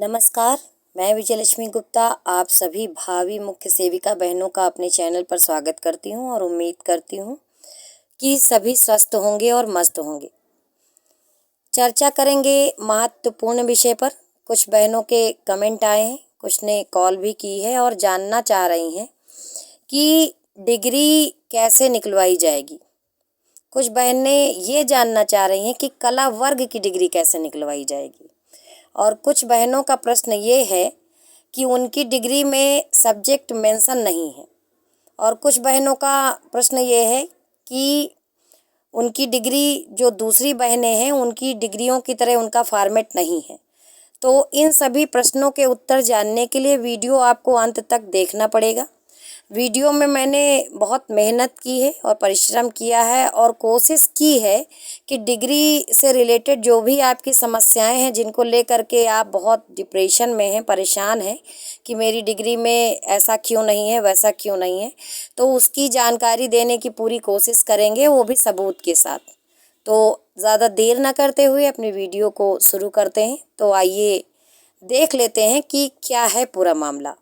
नमस्कार, मैं विजयलक्ष्मी गुप्ता आप सभी भावी मुख्य सेविका बहनों का अपने चैनल पर स्वागत करती हूं और उम्मीद करती हूं कि सभी स्वस्थ होंगे और मस्त होंगे। चर्चा करेंगे महत्वपूर्ण विषय पर। कुछ बहनों के कमेंट आए हैं, कुछ ने कॉल भी की है और जानना चाह रही हैं कि डिग्री कैसे निकलवाई जाएगी। कुछ बहनें ये जानना चाह रही हैं कि कला वर्ग की डिग्री कैसे निकलवाई जाएगी और कुछ बहनों का प्रश्न ये है कि उनकी डिग्री में सब्जेक्ट मेंशन नहीं है और कुछ बहनों का प्रश्न ये है कि उनकी डिग्री जो दूसरी बहनें हैं उनकी डिग्रियों की तरह उनका फॉर्मेट नहीं है। तो इन सभी प्रश्नों के उत्तर जानने के लिए वीडियो आपको अंत तक देखना पड़ेगा। वीडियो में मैंने बहुत मेहनत की है और परिश्रम किया है और कोशिश की है कि डिग्री से रिलेटेड जो भी आपकी समस्याएं हैं जिनको लेकर के आप बहुत डिप्रेशन में हैं, परेशान हैं कि मेरी डिग्री में ऐसा क्यों नहीं है, वैसा क्यों नहीं है, तो उसकी जानकारी देने की पूरी कोशिश करेंगे, वो भी सबूत के साथ। तो ज़्यादा देर ना करते हुए अपनी वीडियो को शुरू करते हैं। तो आइए देख लेते हैं कि क्या है पूरा मामला।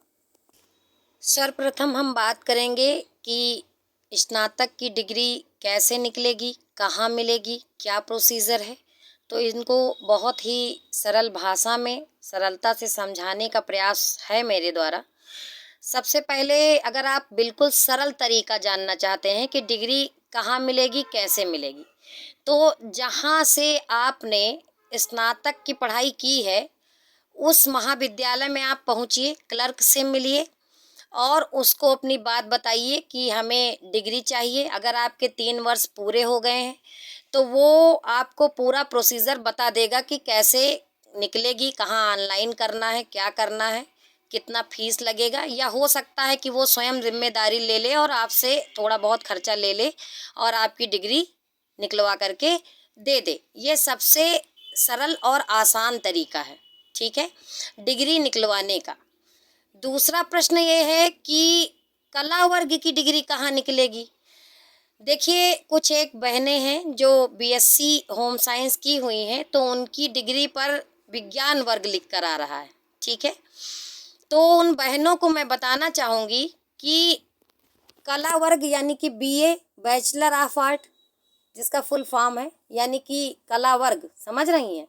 सर्वप्रथम हम बात करेंगे कि स्नातक की डिग्री कैसे निकलेगी, कहाँ मिलेगी, क्या प्रोसीजर है। तो इनको बहुत ही सरल भाषा में सरलता से समझाने का प्रयास है मेरे द्वारा। सबसे पहले अगर आप बिल्कुल सरल तरीका जानना चाहते हैं कि डिग्री कहाँ मिलेगी, कैसे मिलेगी, तो जहाँ से आपने स्नातक की पढ़ाई की है उस महाविद्यालय में आप पहुँचिए, क्लर्क से मिलिए और उसको अपनी बात बताइए कि हमें डिग्री चाहिए। अगर आपके 3 वर्ष पूरे हो गए हैं तो वो आपको पूरा प्रोसीजर बता देगा कि कैसे निकलेगी, कहाँ ऑनलाइन करना है, क्या करना है, कितना फीस लगेगा, या हो सकता है कि वो स्वयं जिम्मेदारी ले ले और आपसे थोड़ा बहुत खर्चा ले ले और आपकी डिग्री निकलवा करके दे दे। ये सबसे सरल और आसान तरीका है, ठीक है, डिग्री निकलवाने का। दूसरा प्रश्न ये है कि कला वर्ग की डिग्री कहाँ निकलेगी। देखिए, कुछ एक बहनें हैं जो बीएससी होम साइंस की हुई हैं तो उनकी डिग्री पर विज्ञान वर्ग लिख कर आ रहा है, ठीक है। तो उन बहनों को मैं बताना चाहूँगी कि कला वर्ग यानी कि बीए बैचलर ऑफ आर्ट, जिसका फुल फॉर्म है, यानी कि कला वर्ग, समझ रही हैं।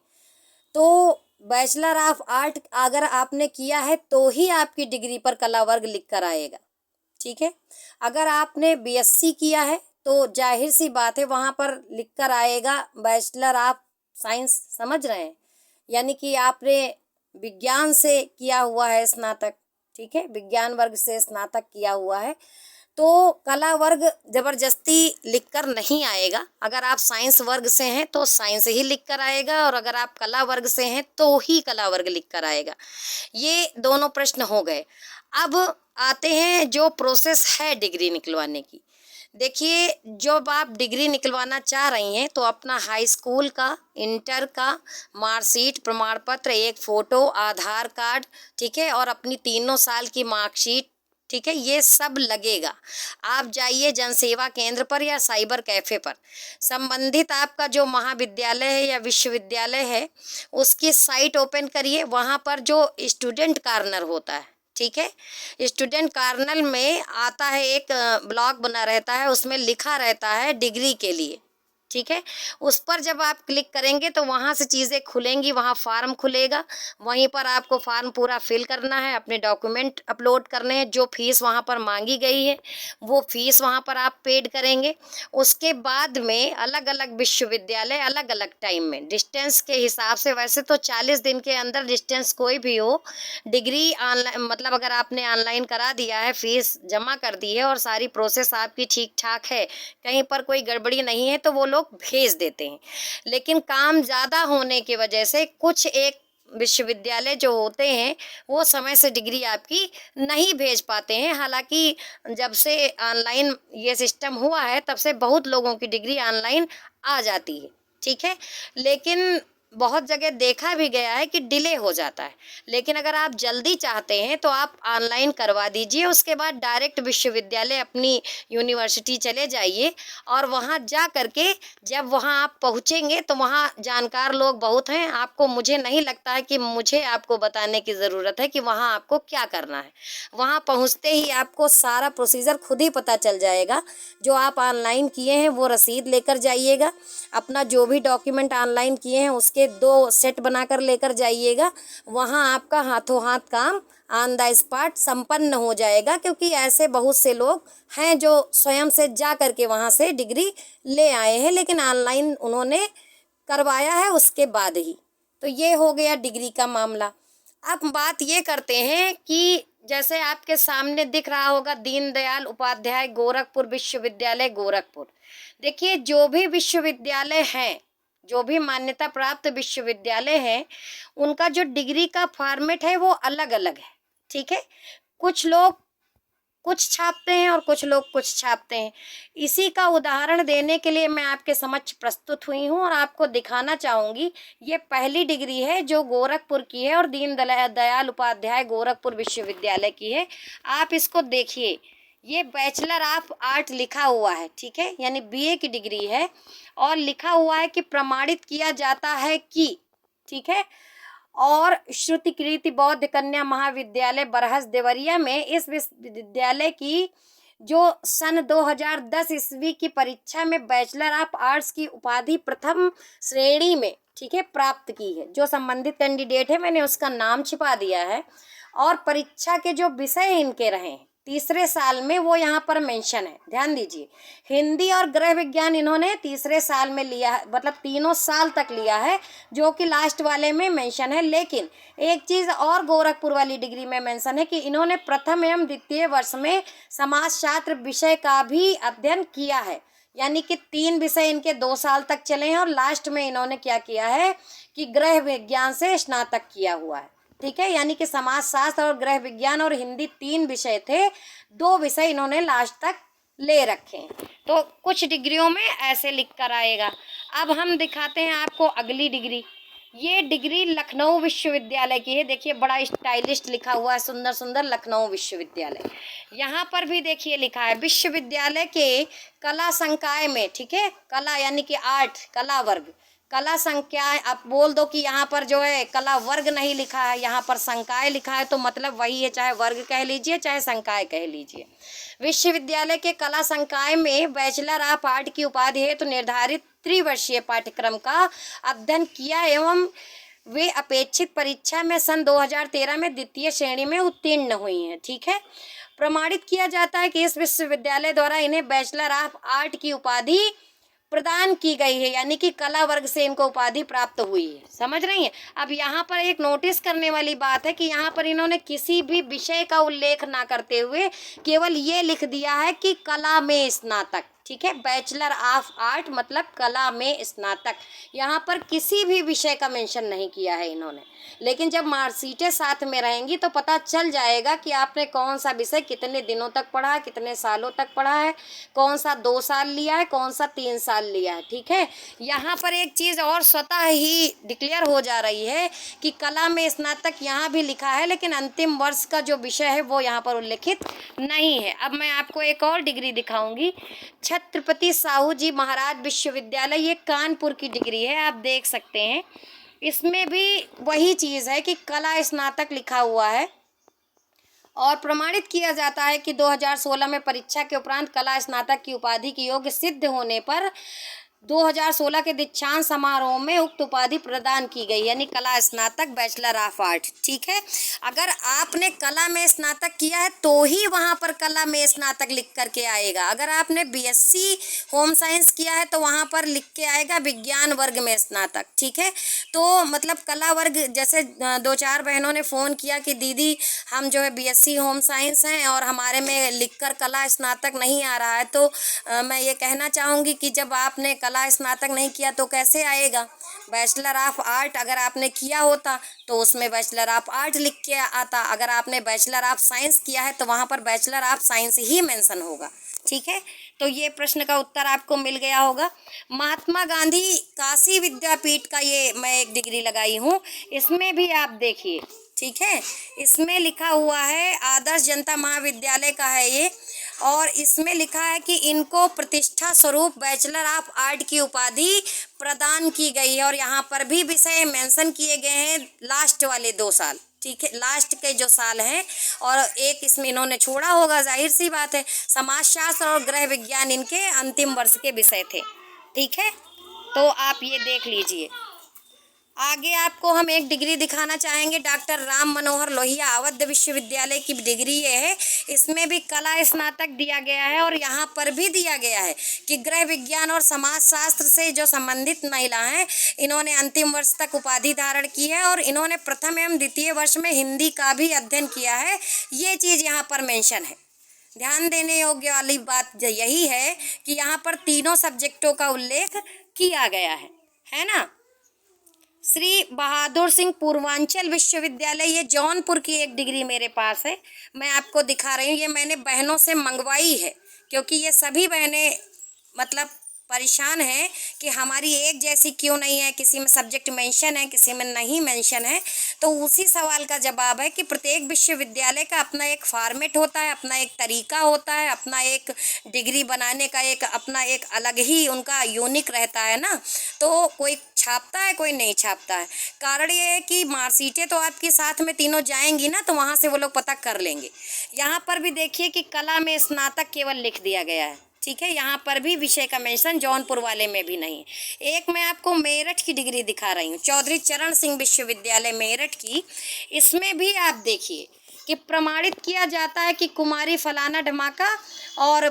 तो बैचलर ऑफ आर्ट अगर आपने किया है तो ही आपकी डिग्री पर कला वर्ग लिख कर आएगा, ठीक है। अगर आपने बीएससी किया है तो जाहिर सी बात है वहाँ पर लिख कर आएगा बैचलर ऑफ साइंस, समझ रहे हैं, यानी कि आपने विज्ञान से किया हुआ है स्नातक, ठीक है, विज्ञान वर्ग से स्नातक किया हुआ है तो कला वर्ग ज़बरदस्ती लिख कर नहीं आएगा। अगर आप साइंस वर्ग से हैं तो साइंस ही लिख कर आएगा और अगर आप कला वर्ग से हैं तो ही कला वर्ग लिख कर आएगा। ये दोनों प्रश्न हो गए। अब आते हैं जो प्रोसेस है डिग्री निकलवाने की। देखिए, जब आप डिग्री निकलवाना चाह रही हैं तो अपना हाई स्कूल का, इंटर का मार्कशीट, प्रमाण पत्र, एक फ़ोटो, आधार कार्ड, ठीक है, और अपनी 3 साल की मार्कशीट, ठीक है, ये सब लगेगा। आप जाइए जनसेवा केंद्र पर या साइबर कैफ़े पर, संबंधित आपका जो महाविद्यालय है या विश्वविद्यालय है उसकी साइट ओपन करिए। वहाँ पर जो स्टूडेंट कॉर्नर होता है, ठीक है, स्टूडेंट कॉर्नर में आता है एक ब्लॉग बना रहता है, उसमें लिखा रहता है डिग्री के लिए, ठीक है। उस पर जब आप क्लिक करेंगे तो वहाँ से चीज़ें खुलेंगी, वहाँ फार्म खुलेगा, वहीं पर आपको फार्म पूरा फिल करना है, अपने डॉक्यूमेंट अपलोड करने हैं, जो फीस वहाँ पर मांगी गई है वो फीस वहाँ पर आप पेड करेंगे। उसके बाद में अलग अलग विश्वविद्यालय अलग अलग टाइम में डिस्टेंस के हिसाब से, वैसे तो 40 दिन के अंदर डिस्टेंस कोई भी हो, डिग्री ऑनलाइन मतलब अगर आपने ऑनलाइन करा दिया है, फीस जमा कर दी है और सारी प्रोसेस आपकी ठीक ठाक है, कहीं पर कोई गड़बड़ी नहीं है, तो वो लोग भेज देते हैं। लेकिन काम ज़्यादा होने की वजह से कुछ एक विश्वविद्यालय जो होते हैं वो समय से डिग्री आपकी नहीं भेज पाते हैं। हालांकि जब से ऑनलाइन ये सिस्टम हुआ है तब से बहुत लोगों की डिग्री ऑनलाइन आ जाती है, ठीक है। लेकिन बहुत जगह देखा भी गया है कि डिले हो जाता है। लेकिन अगर आप जल्दी चाहते हैं तो आप ऑनलाइन करवा दीजिए, उसके बाद डायरेक्ट विश्वविद्यालय अपनी यूनिवर्सिटी चले जाइए और वहाँ जा करके जब वहाँ आप पहुँचेंगे तो वहाँ जानकार लोग बहुत हैं। आपको, मुझे नहीं लगता है कि मुझे आपको बताने की ज़रूरत है कि वहाँ आपको क्या करना है। वहाँ पहुँचते ही आपको सारा प्रोसीजर खुद ही पता चल जाएगा। जो आप ऑनलाइन किए हैं वो रसीद लेकर जाइएगा, अपना जो भी डॉक्यूमेंट ऑनलाइन किए हैं उसके 2 सेट बनाकर लेकर जाइएगा। वहाँ आपका हाथों हाथ काम ऑन द स्पॉट संपन्न हो जाएगा, क्योंकि ऐसे बहुत से लोग हैं जो स्वयं से जा करके वहाँ से डिग्री ले आए हैं, लेकिन ऑनलाइन उन्होंने करवाया है उसके बाद ही। तो ये हो गया डिग्री का मामला। अब बात ये करते हैं कि जैसे आपके सामने दिख रहा होगा दीनदयाल उपाध्याय गोरखपुर विश्वविद्यालय गोरखपुर। देखिए, जो भी विश्वविद्यालय हैं, जो भी मान्यता प्राप्त विश्वविद्यालय हैं, उनका जो डिग्री का फॉर्मेट है वो अलग अलग है। ठीक है, कुछ लोग कुछ छापते हैं और कुछ लोग कुछ छापते हैं। इसी का उदाहरण देने के लिए मैं आपके समक्ष प्रस्तुत हुई हूँ और आपको दिखाना चाहूँगी। ये पहली डिग्री है जो गोरखपुर की है और दीनदयाल उपाध्याय गोरखपुर विश्वविद्यालय की है। आप इसको देखिए, ये बैचलर ऑफ आर्ट लिखा हुआ है। ठीक है, यानी बीए की डिग्री है और लिखा हुआ है कि प्रमाणित किया जाता है कि, ठीक है, और श्रुति कीर्ति बौद्ध कन्या महाविद्यालय बरहस देवरिया में इस विश्वविद्यालय की जो सन 2010 ईस्वी की परीक्षा में बैचलर ऑफ आर्ट्स की उपाधि प्रथम श्रेणी में, ठीक है, प्राप्त की है। जो संबंधित कैंडिडेट है मैंने उसका नाम छिपा दिया है और परीक्षा के जो विषय इनके रहे हैं तीसरे साल में वो यहाँ पर मेंशन है, ध्यान दीजिए। हिंदी और गृह विज्ञान इन्होंने तीसरे साल में लिया है, मतलब तीनों साल तक लिया है, जो कि लास्ट वाले में मेंशन है। लेकिन एक चीज़ और गोरखपुर वाली डिग्री में मेंशन है कि इन्होंने प्रथम एवं द्वितीय वर्ष में समाजशास्त्र विषय का भी अध्ययन किया है। यानी कि 3 विषय इनके 2 साल तक चले हैं और लास्ट में इन्होंने क्या किया है कि गृह विज्ञान से स्नातक किया हुआ है। ठीक है, यानी कि समाजशास्त्र और गृह विज्ञान और हिंदी 3 विषय थे, 2 विषय इन्होंने लास्ट तक ले रखे हैं। तो कुछ डिग्रियों में ऐसे लिख कर आएगा। अब हम दिखाते हैं आपको अगली डिग्री। ये डिग्री लखनऊ विश्वविद्यालय की है। देखिए, बड़ा स्टाइलिश लिखा हुआ है, सुंदर सुंदर, लखनऊ विश्वविद्यालय। यहाँ पर भी देखिए लिखा है विश्वविद्यालय के कला संकाय में, ठीक है, कला यानी कि आर्ट, कला वर्ग, कला संकाय। आप बोल दो कि यहाँ पर जो है कला वर्ग नहीं लिखा है, यहाँ पर संकाय लिखा है, तो मतलब वही है, चाहे वर्ग कह लीजिए चाहे संकाय कह लीजिए। विश्वविद्यालय के कला संकाय में बैचलर ऑफ आर्ट की उपाधि है तो निर्धारित त्रिवर्षीय पाठ्यक्रम का अध्ययन किया एवं वे अपेक्षित परीक्षा में सन 2013 में द्वितीय श्रेणी में उत्तीर्ण हुई हैं। ठीक है, प्रमाणित किया जाता है कि इस विश्वविद्यालय द्वारा इन्हें बैचलर ऑफ आर्ट की उपाधि प्रदान की गई है, यानी कि कला वर्ग से इनको उपाधि प्राप्त हुई है। समझ रही हैं? अब यहाँ पर एक नोटिस करने वाली बात है कि यहाँ पर इन्होंने किसी भी विषय का उल्लेख ना करते हुए केवल ये लिख दिया है कि कला में स्नातक। ठीक है, बैचलर ऑफ आर्ट मतलब कला में स्नातक। यहाँ पर किसी भी विषय का मेंशन नहीं किया है इन्होंने। लेकिन जब मार्कशीटें साथ में रहेंगी तो पता चल जाएगा कि आपने कौन सा विषय कितने दिनों तक पढ़ा है, कितने सालों तक पढ़ा है, कौन सा 2 साल लिया है, कौन सा 3 साल लिया है। ठीक है, यहाँ पर एक चीज़ और स्वतः ही डिक्लेयर हो जा रही है कि कला में स्नातक यहाँ भी लिखा है, लेकिन अंतिम वर्ष का जो विषय है वो यहाँ पर उल्लेखित नहीं है। अब मैं आपको एक और डिग्री दिखाऊंगी, छत्रपति साहू जी महाराज विश्वविद्यालय। ये कानपुर की डिग्री है, आप देख सकते हैं। इसमें भी वही चीज़ है कि कला स्नातक लिखा हुआ है और प्रमाणित किया जाता है कि 2016 में परीक्षा के उपरांत कला स्नातक की उपाधि की योग्य सिद्ध होने पर 2016 के दीक्षांत समारोह में उक्त उपाधि प्रदान की गई, यानी कला स्नातक बैचलर ऑफ आर्ट। ठीक है, अगर आपने कला में स्नातक किया है तो ही वहाँ पर कला में स्नातक लिख करके आएगा। अगर आपने बीएससी होम साइंस किया है तो वहाँ पर लिख के आएगा विज्ञान वर्ग में स्नातक। ठीक है, तो मतलब कला वर्ग, जैसे 2-4 बहनों ने फ़ोन किया कि दीदी हम जो है बीएससी होम साइंस हैं और हमारे में लिखकर कला स्नातक नहीं आ रहा है, तो मैं ये कहना चाहूँगी कि जब आपने कला स्नातक नहीं किया तो कैसे आएगा। बैचलर ऑफ आर्ट अगर आपने किया होता तो उसमें बैचलर ऑफ आर्ट लिख के आता, अगर आपने बैचलर ऑफ साइंस किया है तो वहाँ पर bachelor of science he mention होगा। ठीक है, तो ये प्रश्न का उत्तर आपको मिल गया होगा। महात्मा गांधी काशी विद्यापीठ का ये मैं एक डिग्री लगाई हूँ, इसमें भी आप देखिए, ठीक है, इसमें लिखा हुआ है आदर्श जनता महाविद्यालय का है ये, और इसमें लिखा है कि इनको प्रतिष्ठा स्वरूप बैचलर ऑफ आर्ट की उपाधि प्रदान की गई है। और यहाँ पर भी विषय मेंशन किए गए हैं लास्ट वाले 2 साल, ठीक है, लास्ट के जो साल हैं, और एक इसमें इन्होंने छोड़ा होगा, जाहिर सी बात है। समाजशास्त्र और गृह विज्ञान इनके अंतिम वर्ष के विषय थे, ठीक है, तो आप ये देख लीजिए। आगे आपको हम एक डिग्री दिखाना चाहेंगे, डॉक्टर राम मनोहर लोहिया अवध विश्वविद्यालय की डिग्री ये है। इसमें भी कला स्नातक दिया गया है, और यहाँ पर भी दिया गया है कि गृह विज्ञान और समाजशास्त्र से जो संबंधित महिला हैं, इन्होंने अंतिम वर्ष तक उपाधि धारण की है, और इन्होंने प्रथम एवं द्वितीय वर्ष में हिंदी का भी अध्ययन किया है। ये चीज़ यहाँ पर मेंशन है। ध्यान देने योग्य वाली बात यही है कि यहाँ पर तीनों सब्जेक्टों का उल्लेख किया गया है ना। श्री बहादुर सिंह पूर्वांचल विश्वविद्यालय, ये जौनपुर की एक डिग्री मेरे पास है, मैं आपको दिखा रही हूँ। ये मैंने बहनों से मंगवाई है, क्योंकि ये सभी बहनें मतलब परेशान हैं कि हमारी एक जैसी क्यों नहीं है, किसी में सब्जेक्ट मेंशन है, किसी में नहीं मेंशन है। तो उसी सवाल का जवाब है कि प्रत्येक विश्वविद्यालय का अपना एक फॉर्मेट होता है, अपना एक तरीका होता है, अपना एक डिग्री बनाने का एक अपना एक अलग ही उनका यूनिक रहता है ना। तो कोई छापता है, कोई नहीं छापता है। कारण ये है कि मार्कशीटें तो आपके साथ में तीनों जाएंगी ना, तो वहाँ से वो लोग पता कर लेंगे। यहाँ पर भी देखिए कि कला में स्नातक केवल लिख दिया गया है, ठीक है, यहाँ पर भी विषय का मेंशन जौनपुर वाले में भी नहीं। एक मैं आपको मेरठ की डिग्री दिखा रही हूँ, चौधरी चरण सिंह विश्वविद्यालय मेरठ की। इसमें भी आप देखिए कि प्रमाणित किया जाता है कि कुमारी फलाना ढमाका, और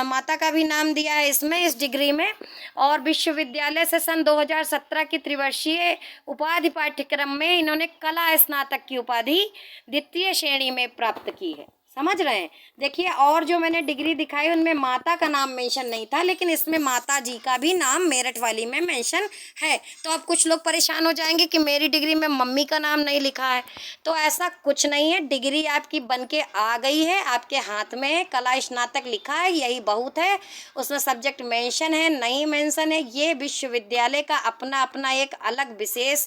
माता का भी नाम दिया है इसमें, इस डिग्री में। और विश्वविद्यालय से सन 2017 की त्रिवर्षीय उपाधि पाठ्यक्रम में इन्होंने कला स्नातक की उपाधि द्वितीय श्रेणी में प्राप्त की है। समझ रहे हैं। देखिए, और जो मैंने डिग्री दिखाई उनमें माता का नाम मेंशन नहीं था, लेकिन इसमें माता जी का भी नाम मेरठ वाली में मेंशन है। तो अब कुछ लोग परेशान हो जाएंगे कि मेरी डिग्री में मम्मी का नाम नहीं लिखा है, तो ऐसा कुछ नहीं है। डिग्री आपकी बनके आ गई है, आपके हाथ में है, कला स्नातक लिखा है, यही बहुत है। उसमें सब्जेक्ट मेंशन है नहीं मेंशन है, ये विश्वविद्यालय का अपना अपना एक अलग विशेष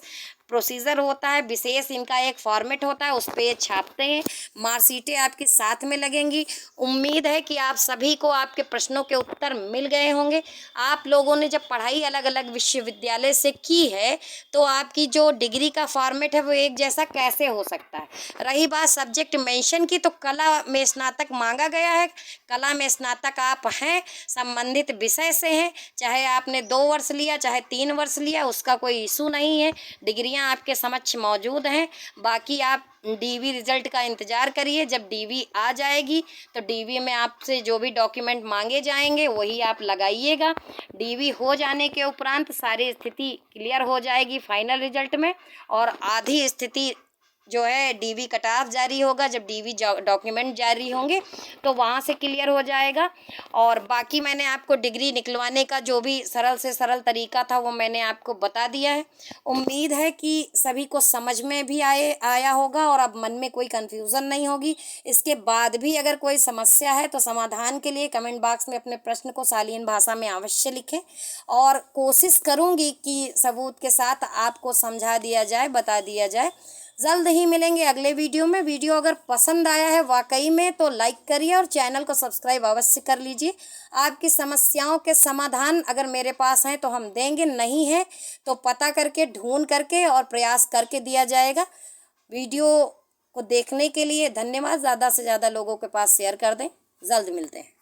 प्रोसीजर होता है, विशेष इनका एक फॉर्मेट होता है, उस पर ये छापते हैं। मार्कशीटें आपके साथ में लगेंगी। उम्मीद है कि आप सभी को आपके प्रश्नों के उत्तर मिल गए होंगे। आप लोगों ने जब पढ़ाई अलग अलग विश्वविद्यालय से की है, तो आपकी जो डिग्री का फॉर्मेट है वो एक जैसा कैसे हो सकता है। रही बात सब्जेक्ट मेंशन की, तो कला में स्नातक मांगा गया है। कला में स्नातक आप हैं, संबंधित विषय से हैं, चाहे आपने 2 वर्ष लिया चाहे 3 वर्ष लिया, उसका कोई इशू नहीं है। डिग्रियां आपके समक्ष मौजूद हैं। बाकी आप डीवी रिजल्ट का इंतज़ार करिए। जब डीवी आ जाएगी तो डीवी में आपसे जो भी डॉक्यूमेंट मांगे जाएंगे वही आप लगाइएगा। डीवी हो जाने के उपरांत सारी स्थिति क्लियर हो जाएगी फाइनल रिजल्ट में, और आधी स्थिति जो है डीवी कट ऑफ जारी होगा। जब डीवी डॉक्यूमेंट जारी होंगे तो वहाँ से क्लियर हो जाएगा। और बाकी मैंने आपको डिग्री निकलवाने का जो भी सरल से सरल तरीका था वो मैंने आपको बता दिया है। उम्मीद है कि सभी को समझ में भी आया होगा, और अब मन में कोई कन्फ्यूज़न नहीं होगी। इसके बाद भी अगर कोई समस्या है तो समाधान के लिए कमेंट बॉक्स में अपने प्रश्न को शालीन भाषा में अवश्य लिखें, और कोशिश करूँगी कि सबूत के साथ आपको समझा दिया जाए, बता दिया जाए। जल्द ही मिलेंगे अगले वीडियो में। वीडियो अगर पसंद आया है वाकई में तो लाइक करिए और चैनल को सब्सक्राइब अवश्य कर लीजिए। आपकी समस्याओं के समाधान अगर मेरे पास हैं तो हम देंगे, नहीं है तो पता करके ढूंढ करके और प्रयास करके दिया जाएगा। वीडियो को देखने के लिए धन्यवाद। ज़्यादा से ज़्यादा लोगों के पास शेयर कर दें। जल्द मिलते हैं।